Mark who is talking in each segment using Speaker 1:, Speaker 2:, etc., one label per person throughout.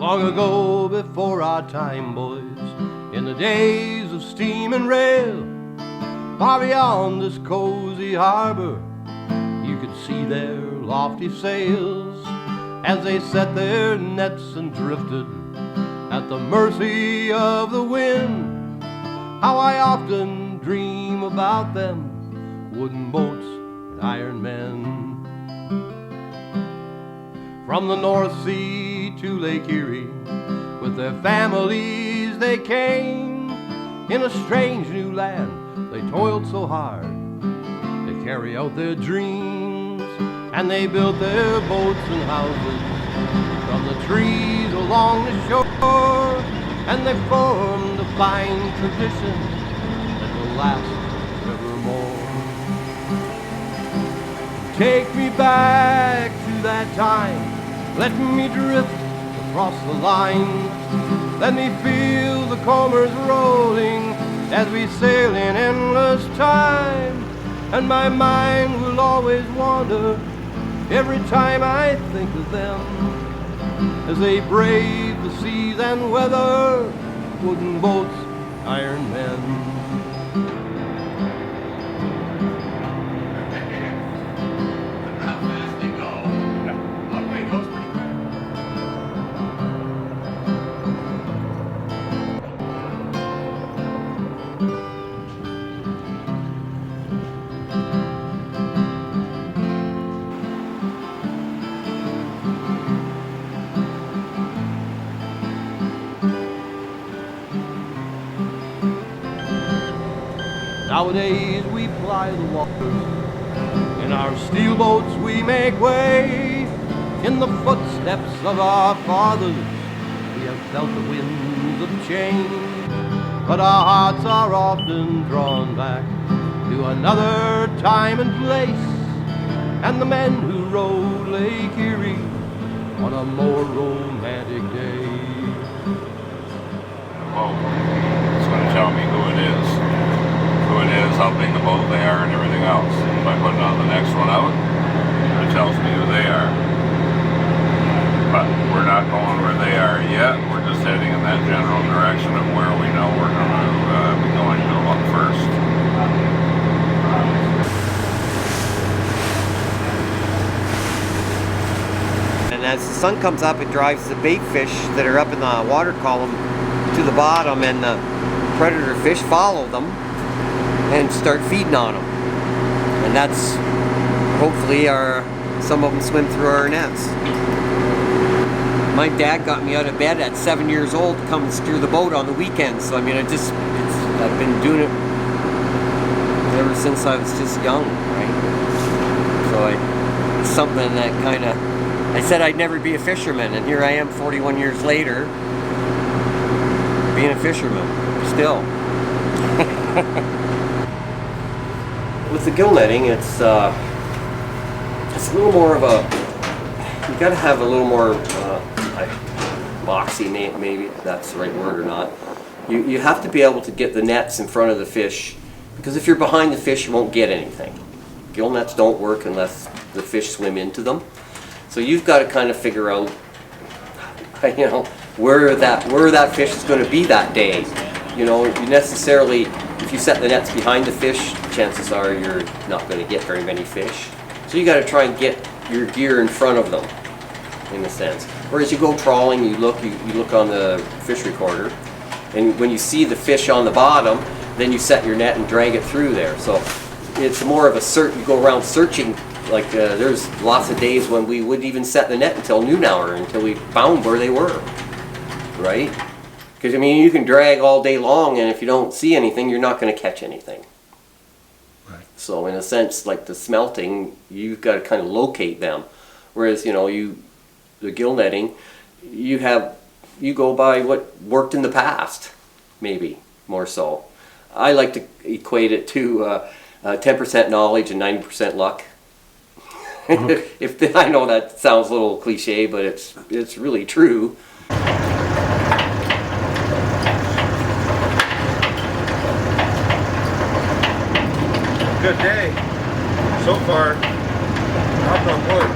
Speaker 1: Long ago, before our time, boys, in the days of steam and rail, far beyond this cozy harbor, you could see their lofty sails as they set their nets and drifted at the mercy of the wind. How I often dream about them, wooden boats and iron men. From the North Sea to Lake Erie, with their families they came. In a strange new land, they toiled so hard to carry out their dreams. And they built their boats and houses from the trees along the shore. And they formed a fine tradition that will last evermore. Take me back to that time. Let me drift across the line. Let me feel the combers rolling as we sail in endless time. And my mind will always wander every time I think of them as they brave the seas and weather, wooden boats, iron men. Nowadays we ply the waters, in our steel boats we make way. In the footsteps of our fathers we have felt the winds of change. But our hearts are often drawn back to another time and place, and the men who rode Lake Erie on a more romantic day.
Speaker 2: Well, it's going to tell me who it is, how big the boat they are, and everything else. If I put it on the next one out, it tells me who they are. But we're not going where they are yet. We're just heading in that general direction of where we know we're going to be going to look first.
Speaker 3: And as the sun comes up, it drives the bait fish that are up in the water column to the bottom, and the predator fish follow them and start feeding on them. And that's hopefully some of them swim through our nets. My dad got me out of bed at 7 years old to come and steer the boat on the weekends. So I mean, I've been doing it ever since I was just young, right? So it's something that kind of, I said I'd never be a fisherman, and here I am 41 years later being a fisherman still. With the gill netting, it's a little more of a, you got to have a little more boxy, maybe if that's the right word or not. You have to be able to get the nets in front of the fish, because if you're behind the fish, you won't get anything. Gill nets don't work unless the fish swim into them. So you've got to kind of figure out, where that fish is going to be that day. You necessarily, if you set the nets behind the fish, chances are you're not going to get very many fish. So you got to try and get your gear in front of them, in a sense. Whereas you go trawling, you look on the fish recorder, and when you see the fish on the bottom, then you set your net and drag it through there. So it's more of a search. You go around searching. Like there's lots of days when we wouldn't even set the net until noon hour, until we found where they were, right? Because I mean, you can drag all day long, and if you don't see anything, you're not going to catch anything.
Speaker 4: Right.
Speaker 3: So in a sense, like the smelting, you've got to kind of locate them. Whereas the gill netting, you go by what worked in the past, maybe more so. I like to equate it to 10% knowledge and 90% luck.
Speaker 4: Okay.
Speaker 3: I know that sounds a little cliche, but it's really true.
Speaker 4: Good day so far. Knock on wood.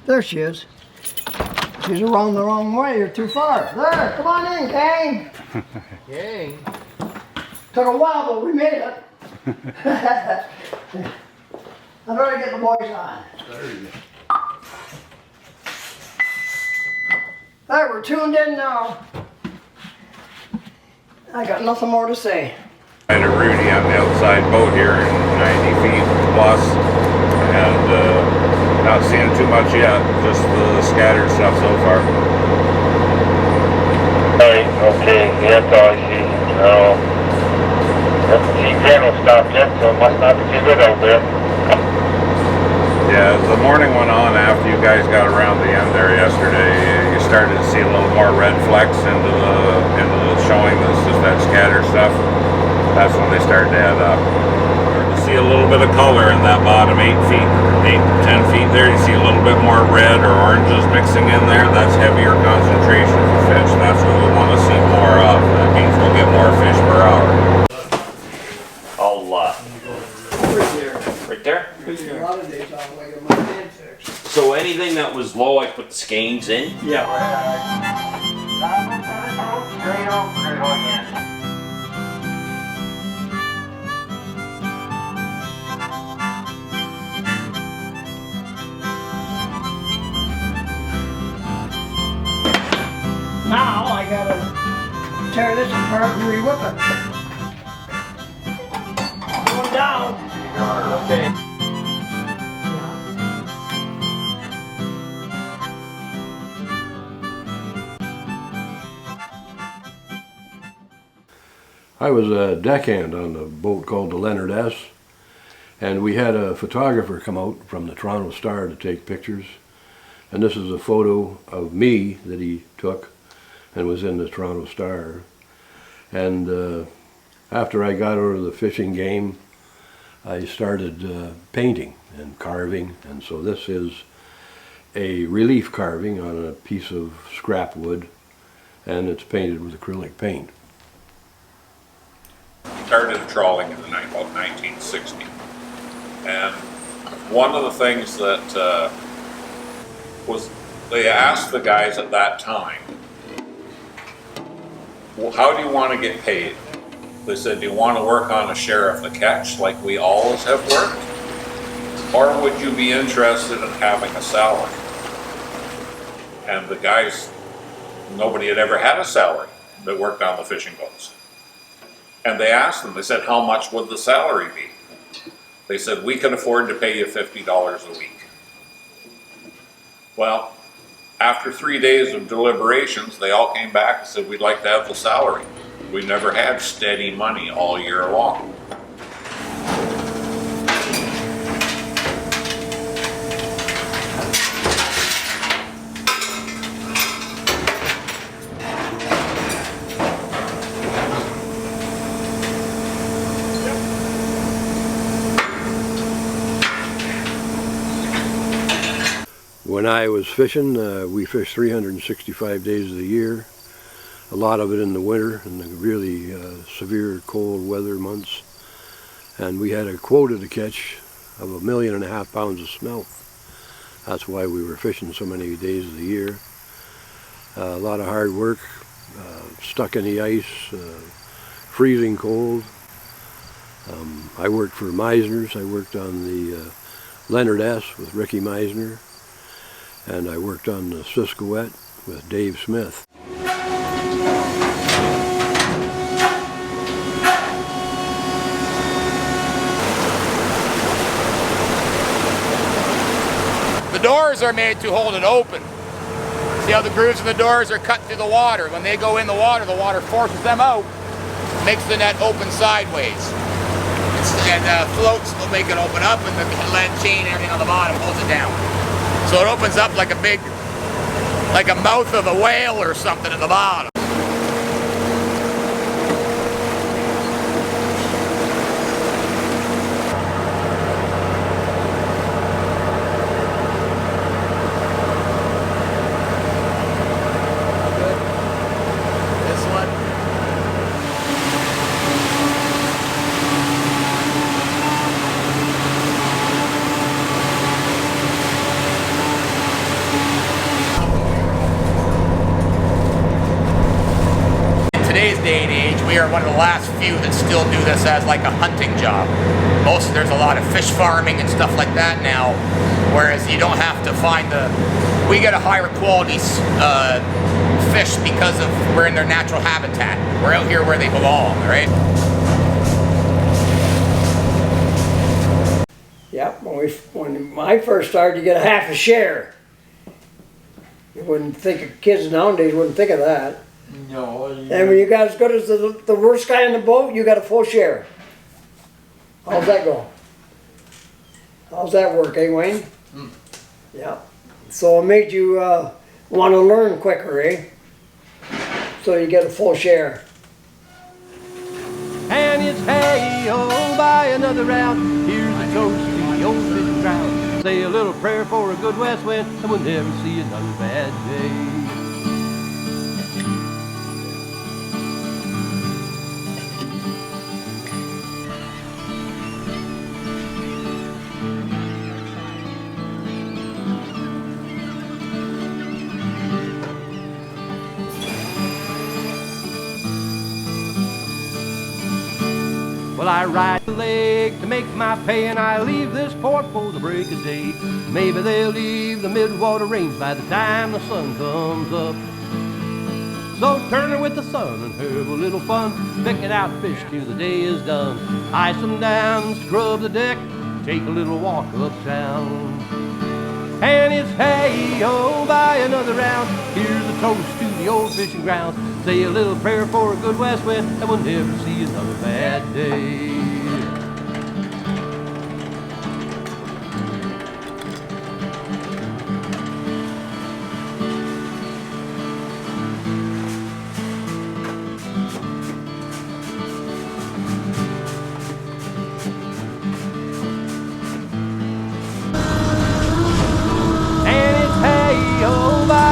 Speaker 5: There she is. She's run the wrong way or too far. There, come on in, gang.
Speaker 1: Gang.
Speaker 5: Took a while, but we made it. I better get the boys on. There, we're tuned in now. I got nothing more to say.
Speaker 2: I had a Rudy on the outside boat here, 90 feet plus, and not seeing too much yet, just the scattered stuff so far.
Speaker 6: Right, okay, that's all I see. Doesn't see Colonel stopped yet, so it must not be too good out there.
Speaker 2: Yeah, as the morning went on after you guys got around the end there yesterday, you started to see a little more red flecks into the showing that's just that scattered stuff. That's when they started to add up. You see a little bit of color in that bottom 8 feet, 10 feet there. You see a little bit more red or oranges mixing in there. That's heavier concentration of fish. That's what we want to see more of. That means we'll get more fish per hour.
Speaker 7: Right there?
Speaker 5: A lot of days I'll wait on my head fixed.
Speaker 7: So anything that was low, I put the skeins in?
Speaker 5: Yeah.
Speaker 6: Straight on again.
Speaker 5: Now I gotta tear this apart and re-whip it. Going down.
Speaker 6: Okay.
Speaker 1: I was a deckhand on a boat called the Leonard S. And we had a photographer come out from the Toronto Star to take pictures. And this is a photo of me that he took and was in the Toronto Star. And after I got out of the fishing game, I started painting and carving. And so this is a relief carving on a piece of scrap wood, and it's painted with acrylic paint.
Speaker 2: Started trawling in about 1960. And one of the things that was, they asked the guys at that time, well, how do you want to get paid? They said, do you want to work on a share of the catch like we always have worked? Or would you be interested in having a salary? And the guys, nobody had ever had a salary that worked on the fishing boats. And they asked them, they said, how much would the salary be? They said, we can afford to pay you $50 a week. Well, after 3 days of deliberations, they all came back and said, we'd like to have the salary. We never had steady money all year long.
Speaker 1: When I was fishing, we fished 365 days of the year, a lot of it in the winter, in the really severe cold weather months. And we had a quota to catch of 1.5 million pounds of smelt. That's why we were fishing so many days of the year. A lot of hard work, stuck in the ice, freezing cold. I worked for Meisner's. I worked on the Leonard S. with Ricky Meisner. And I worked on the Siskowet with Dave Smith.
Speaker 8: The doors are made to hold it open. See how the grooves in the doors are cut through the water. When they go in the water forces them out, makes the net open sideways. And floats will make it open up, and the lead chain and everything on the bottom holds it down. So it opens up like a mouth of a whale or something at the bottom. day and age, we are one of the last few that still do this as like a hunting job. There's a lot of fish farming and stuff like that now, whereas you don't have to find we get a higher quality fish because we're in their natural habitat. We're out here where they belong, right?
Speaker 5: Yep, when I first started, you get a half a share. You wouldn't think of kids nowadays wouldn't think of that.
Speaker 9: No.
Speaker 5: And when you got as good as the worst guy in the boat, you got a full share. How's that go? How's that work, eh, Wayne? Yeah. So it made you want to learn quicker, eh? So you get a full share.
Speaker 1: And it's hey-oh, buy another round. Here's a toast to the old fishing ground. Say a little prayer for a good west wind, and we'll never see another bad day. Well, I ride the lake to make my pay, and I leave this port for the break of day. Maybe they'll leave the midwater range by the time the sun comes up. So turn her with the sun and have a little fun, picking out fish till the day is done. Ice them down, scrub the deck, take a little walk uptown. And it's hey-oh, buy another round. Here's a toast to the old fishing grounds. Say a little prayer for a good west wind, and we'll never see another bad day.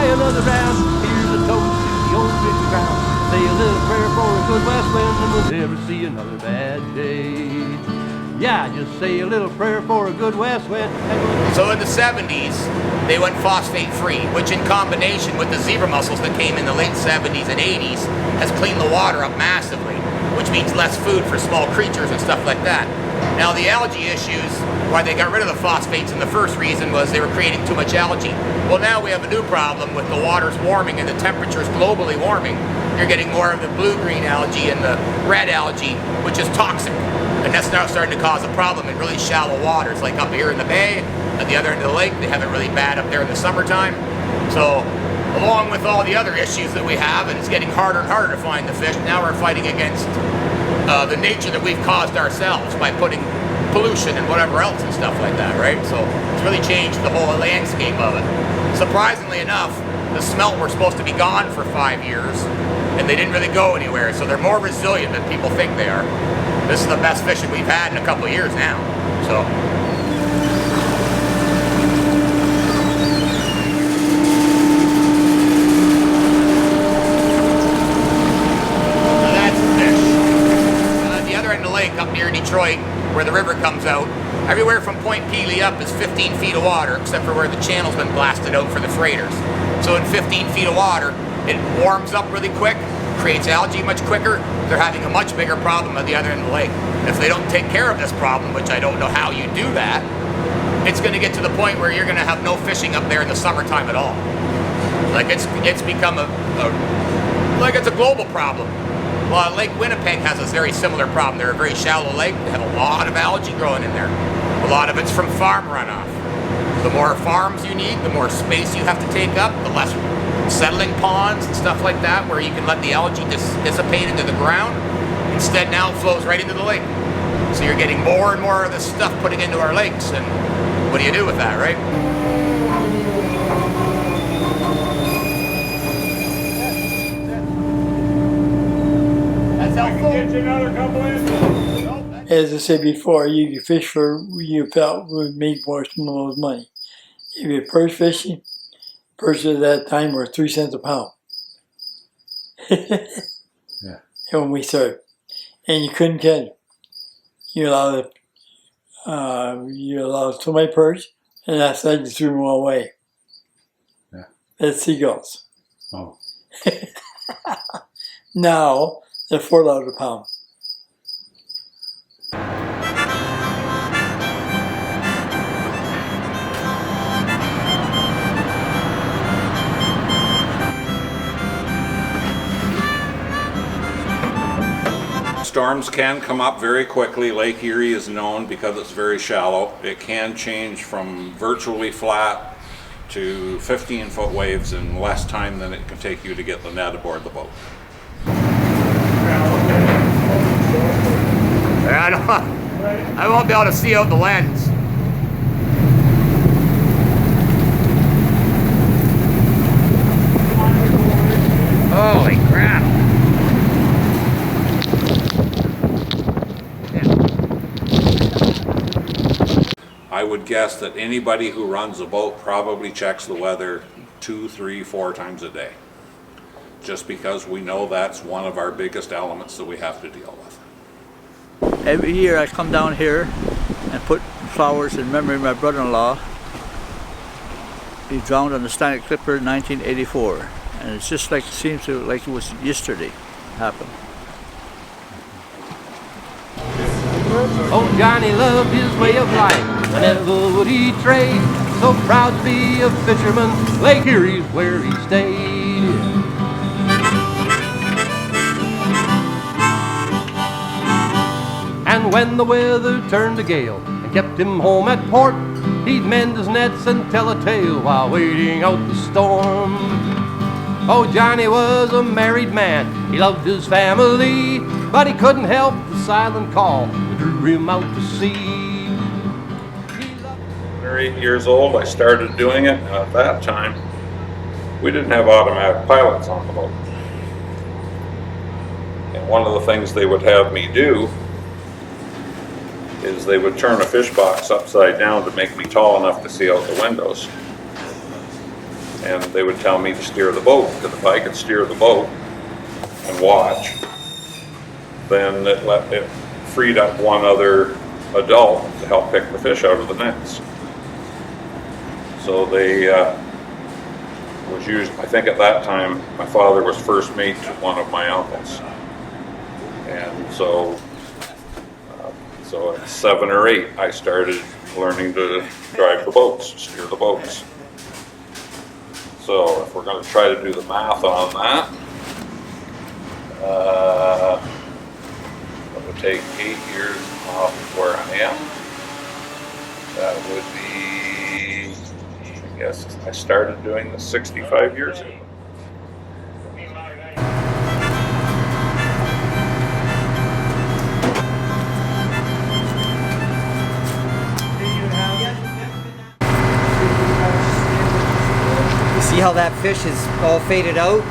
Speaker 1: Another round, here's a toast to the old fishing ground. Say a little prayer for a good west wind, and we'll never see another bad day. Yeah, just say a little prayer for a good west wind.
Speaker 8: So in the 70s, they went phosphate free, which in combination with the zebra mussels that came in the late 70s and 80s has cleaned the water up massively, which means less food for small creatures and stuff like that. Now the algae issues, why they got rid of the phosphates, and the first reason was they were creating too much algae. Well, now we have a new problem with the waters warming and the temperatures globally warming. You're getting more of the blue-green algae and the red algae, which is toxic. And that's now starting to cause a problem in really shallow waters, like up here in the bay, at the other end of the lake. They have it really bad up there in the summertime. So, along with all the other issues that we have, and it's getting harder and harder to find the fish, now we're fighting against the nature that we've caused ourselves by putting pollution and whatever else and stuff like that, right? So it's really changed the whole landscape of it. Surprisingly enough, the smelt were supposed to be gone for 5 years, and they didn't really go anywhere, so they're more resilient than people think they are. This is the best fishing we've had in a couple of years now, so. Up near Detroit, where the river comes out, everywhere from Point Pelee up is 15 feet of water, except for where the channel's been blasted out for the freighters. So in 15 feet of water, it warms up really quick, creates algae much quicker. They're having a much bigger problem at the other end of the lake. If they don't take care of this problem, which I don't know how you do that, it's going to get to the point where you're going to have no fishing up there in the summertime at all. Like it's become it's a global problem. Well, Lake Winnipeg has a very similar problem. They're a very shallow lake. They have a lot of algae growing in there. A lot of it's from farm runoff. The more farms you need, the more space you have to take up, the less settling ponds and stuff like that, where you can let the algae dissipate into the ground. Instead, now it flows right into the lake. So you're getting more and more of this stuff putting into our lakes. And what do you do with that, right?
Speaker 9: As I said before, you can fish for you felt would make most money. If you're perch fishing, perch at that time were 3 cents a pound.
Speaker 4: Yeah.
Speaker 9: When we started, and you couldn't catch them. You allowed so many perch, and that's how you threw them all away.
Speaker 4: Yeah.
Speaker 9: That's seagulls.
Speaker 4: Oh.
Speaker 9: Now They're $4 a pound.
Speaker 2: Storms can come up very quickly. Lake Erie is known because it's very shallow. It can change from virtually flat to 15-foot waves in less time than it can take you to get the net aboard the boat.
Speaker 8: I won't be able to see out the lens. Holy crap.
Speaker 2: I would guess that anybody who runs a boat probably checks the weather 2, 3, 4 times a day. Just because we know that's one of our biggest elements that we have to deal with.
Speaker 10: Every year I come down here and put flowers in memory of my brother-in-law. He drowned on the Stanley Clipper in 1984. And it's just like, it seems to like it was yesterday happened.
Speaker 1: Oh, Johnny loved his way of life, never would he trade. So proud to be a fisherman, Lake Erie's where he stayed. And when the weather turned to gale and kept him home at port, he'd mend his nets and tell a tale while waiting out the storm. Oh, Johnny was a married man, he loved his family, but he couldn't help the silent call that drew him out to sea.
Speaker 2: When I was 8 years old, I started doing it, and at that time, we didn't have automatic pilots on the boat. And one of the things they would have me do is they would turn a fish box upside down to make me tall enough to see out the windows. And they would tell me to steer the boat, because if I could steer the boat and watch, then it freed up one other adult to help pick the fish out of the nets. So they was used, I think at that time, my father was first mate to one of my uncles. And so at 7 or 8, I started learning to drive the boats, steer the boats. So if we're going to try to do the math on that, it would take 8 years off of where I am. That would be, I guess I started doing this 65 years ago.
Speaker 3: See how that fish is all faded out?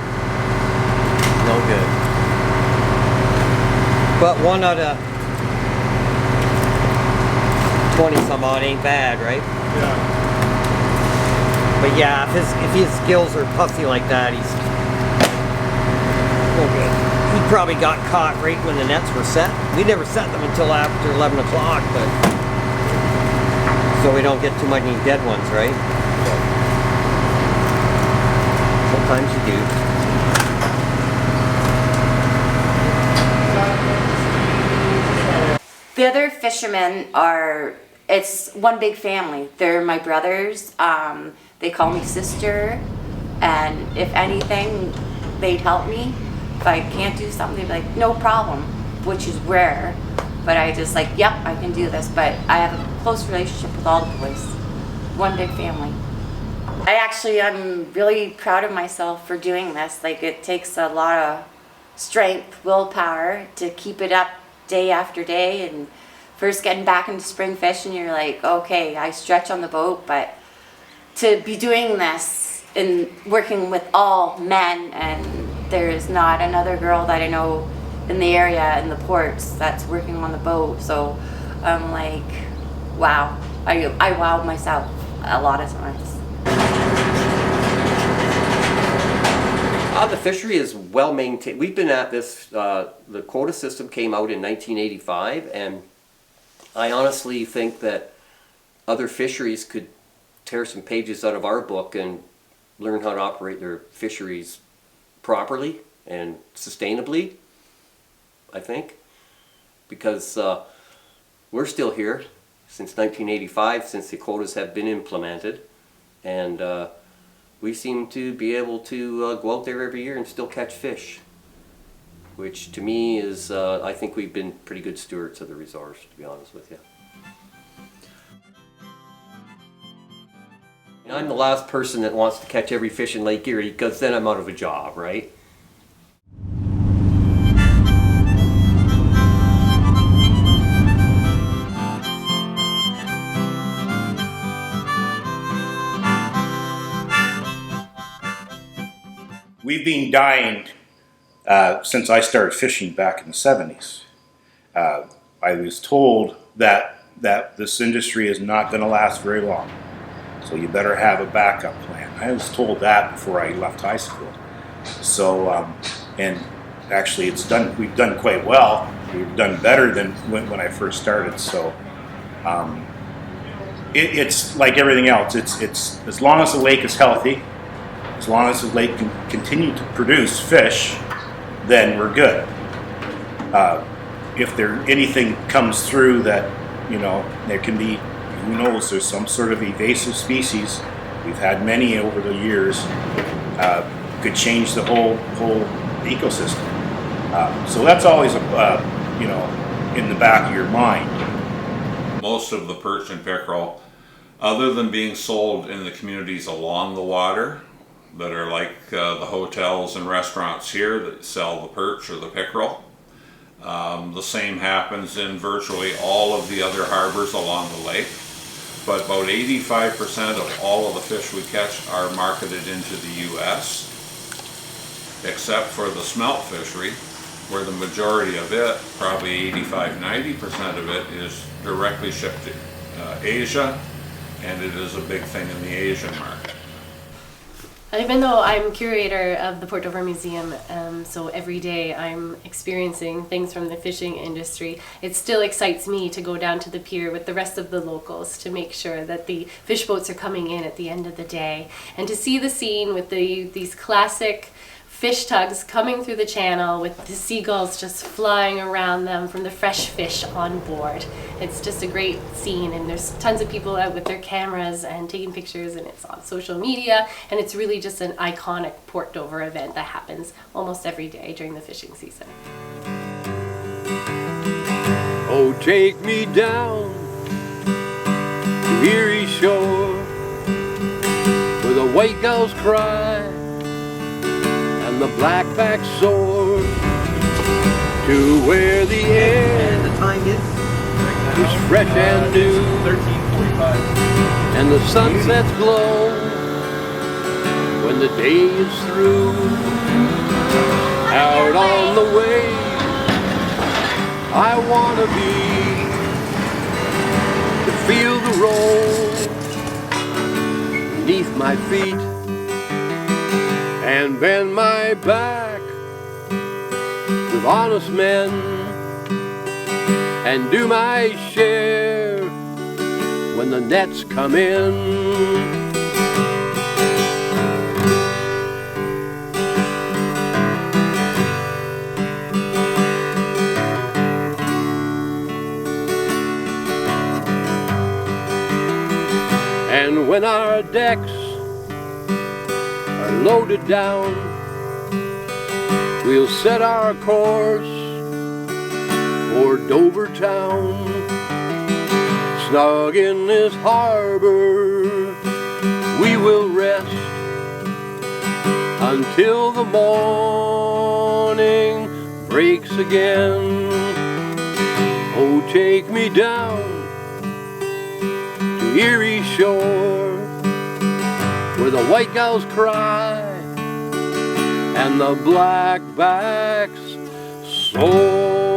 Speaker 3: No good. But 1 out of 20 some odd ain't bad, right?
Speaker 4: Yeah.
Speaker 3: But yeah, if his gills are puffy like that, he's no good. He probably got caught right when the nets were set. We never set them until after 11 o'clock, but so we don't get too many dead ones, right? Sometimes you do.
Speaker 11: The other fishermen are, it's one big family. They're my brothers. They call me sister. And if anything, they'd help me. If I can't do something, they'd be like, no problem, which is rare. But I just like, yep, I can do this. But I have a close relationship with all the boys. One big family. I'm really proud of myself for doing this. Like, it takes a lot of strength, willpower to keep it up day after day. And first getting back into spring fishing, you're like, okay, I stretch on the boat, but to be doing this and working with all men, and there's not another girl that I know in the area in the ports that's working on the boat. So I'm like, wow, I wow myself a lot of times.
Speaker 3: The fishery is well maintained. We've been at this, the quota system came out in 1985, and I honestly think that other fisheries could tear some pages out of our book and learn how to operate their fisheries properly and sustainably. I think, because we're still here since 1985, since the quotas have been implemented, and we seem to be able to go out there every year and still catch fish, which to me is, I think we've been pretty good stewards of the resource, to be honest with you. And I'm the last person that wants to catch every fish in Lake Erie, because then I'm out of a job, right?
Speaker 4: We've been dying since I started fishing back in the 70s. I was told that this industry is not going to last very long, so you better have a backup plan. I was told that before I left high school. So, and actually we've done quite well. We've done better than when I first started. So it's like everything else. It's as long as the lake is healthy, as long as the lake can continue to produce fish, then we're good. If anything comes through that, there can be, who knows, there's some sort of invasive species. We've had many over the years, could change the whole ecosystem. So that's always, in the back of your mind.
Speaker 2: Most of the perch and pickerel, other than being sold in the communities along the water, that are like the hotels and restaurants here that sell the perch or the pickerel. The same happens in virtually all of the other harbors along the lake. But about 85% of all of the fish we catch are marketed into the U.S., except for the smelt fishery, where the majority of it, probably 85–90% of it, is directly shipped to Asia, and it is a big thing in the Asian market.
Speaker 12: Even though I'm curator of the Port Dover Museum, so every day I'm experiencing things from the fishing industry, it still excites me to go down to the pier with the rest of the locals to make sure that the fish boats are coming in at the end of the day, and to see the scene with these classic fish tugs coming through the channel with the seagulls just flying around them from the fresh fish on board. It's just a great scene, and there's tons of people out with their cameras and taking pictures, and it's on social media, and it's really just an iconic Port Dover event that happens almost every day during the fishing season.
Speaker 1: Oh, take me down to Erie shore, where the white gulls cry and the blackback soar, to where the air
Speaker 3: And the time
Speaker 1: is fresh and new,
Speaker 3: 13:45.
Speaker 1: and the sunsets glow when the day is through. Out on the waves I wanna be, to feel the roll beneath my feet, and bend my back with honest men, and do my share when the nets come in. And when our decks are loaded down, we'll set our course for Dover town. Snug in this harbor we will rest until the morning breaks again. Oh, take me down to Erie shore, where the white gulls cry and the blackbacks soar.